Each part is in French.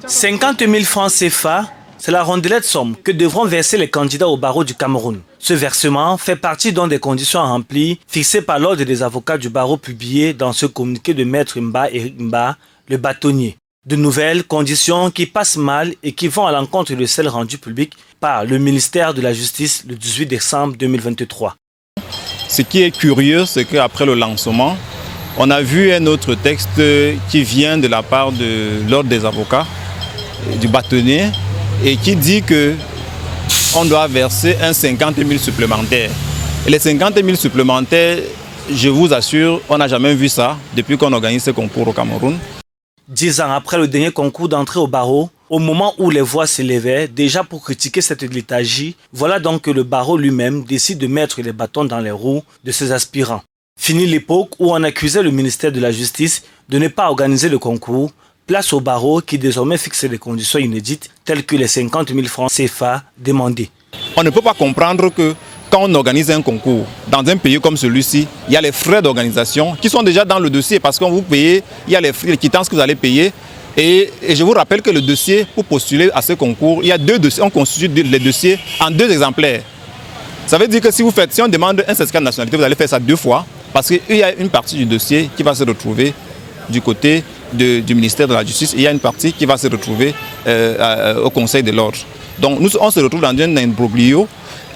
50 000 francs CFA, c'est la rondelette somme que devront verser les candidats au barreau du Cameroun. Ce versement fait partie donc des conditions remplies fixées par l'ordre des avocats du barreau publié dans ce communiqué de Maître Mba Eric Mba, le bâtonnier. De nouvelles conditions qui passent mal et qui vont à l'encontre de celles rendues publiques par le ministère de la Justice le 18 décembre 2023. Ce qui est curieux, c'est qu'après le lancement, on a vu un autre texte qui vient de la part de l'ordre des avocats, du bâtonnier, et qui dit qu'on doit verser un 50 000 supplémentaires. Et les 50 000 supplémentaires, je vous assure, on n'a jamais vu ça depuis qu'on organise ce concours au Cameroun. 10 ans après le dernier concours d'entrée au barreau, au moment où les voix s'élevaient déjà pour critiquer cette léthargie, voilà donc que le barreau lui-même décide de mettre les bâtons dans les roues de ses aspirants. Fini l'époque où on accusait le ministère de la Justice de ne pas organiser le concours, place au barreau qui désormais fixe des conditions inédites telles que les 50 000 francs CFA demandés. On ne peut pas comprendre que quand on organise un concours dans un pays comme celui-ci, il y a les frais d'organisation qui sont déjà dans le dossier parce qu'on vous paye, il y a les quittances que vous allez payer. Et je vous rappelle que le dossier pour postuler à ce concours, il y a 2 dossiers, on constitue les dossiers en 2 exemplaires. Ça veut dire que si on demande un certificat de nationalité, vous allez faire ça 2 fois parce qu'il y a une partie du dossier qui va se retrouver du côté du ministère de la Justice et il y a une partie qui va se retrouver au Conseil de l'ordre. Donc on se retrouve dans un imbroglio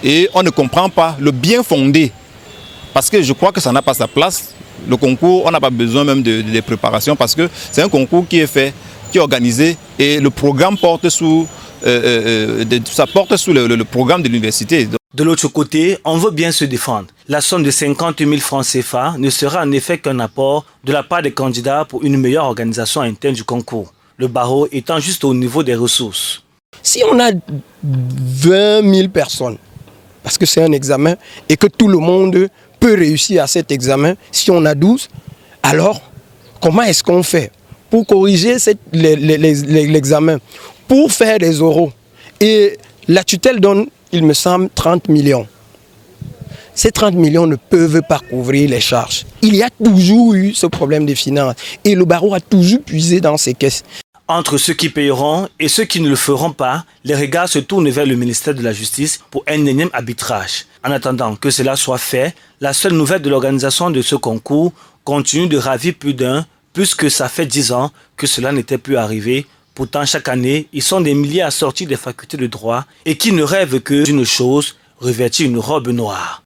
et on ne comprend pas le bien fondé parce que je crois que ça n'a pas sa place. Le concours, on n'a pas besoin même de préparation parce que c'est un concours qui est fait, qui est organisé et le programme porte sous, le programme de l'université. De l'autre côté, on veut bien se défendre. La somme de 50 000 francs CFA ne sera en effet qu'un apport de la part des candidats pour une meilleure organisation interne du concours. Le barreau étant juste au niveau des ressources. Si on a 20 000 personnes, parce que c'est un examen, et que tout le monde peut réussir à cet examen, si on a 12, alors comment est-ce qu'on fait pour corriger l'examen, pour faire des oraux? Et la tutelle donne, il me semble, 30 millions. Ces 30 millions ne peuvent pas couvrir les charges. Il y a toujours eu ce problème des finances et le barreau a toujours puisé dans ses caisses. Entre ceux qui payeront et ceux qui ne le feront pas, les regards se tournent vers le ministère de la Justice pour un énième arbitrage. En attendant que cela soit fait, la seule nouvelle de l'organisation de ce concours continue de ravir plus d'un, puisque ça fait 10 ans que cela n'était plus arrivé. Pourtant, chaque année, ils sont des milliers à sortir des facultés de droit et qui ne rêvent que d'une chose, revêtir une robe noire.